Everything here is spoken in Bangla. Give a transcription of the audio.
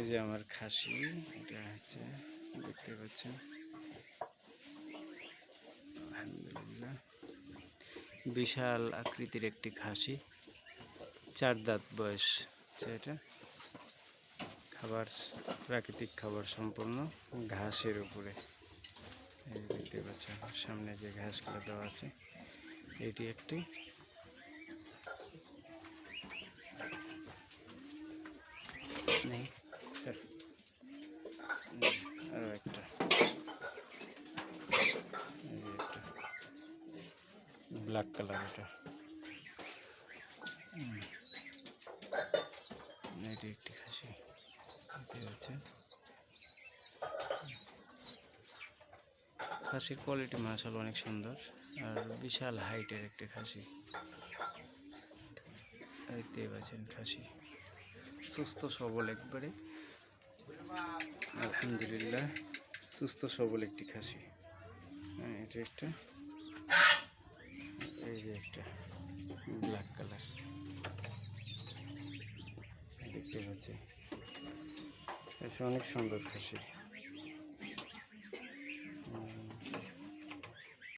এই যে আমার খাসি, এটা হচ্ছে দেখতে পাচ্ছেন। আলহামদুলিল্লাহ, বিশাল আকৃতির একটি খাসি, 4 দাঁত বয়স। এটা খাবার প্রাকৃতিক খাবার সম্পূর্ণ ঘাসের উপরে। এই দেখতে পাচ্ছেন সামনে যে ঘাসগুলো দেওয়া আছে, এটি একটি। আরো একটা, ব্ল্যাক কালার, এটা এটি একটি খাসি দেখতে পাচ্ছেন। খাসির কোয়ালিটি মাশাআল্লাহ অনেক সুন্দর, আর বিশাল হাইটের একটি খাসি দেখতে পাচ্ছেন। খাসি সুস্থ সবল একবারে, আলহামদুলিল্লাহ সুস্থ সবল একটি খাসি। এটা একটা, এই যে একটা ব্ল্যাক কালার দেখতে পাচ্ছি, অনেক সুন্দর খাসি।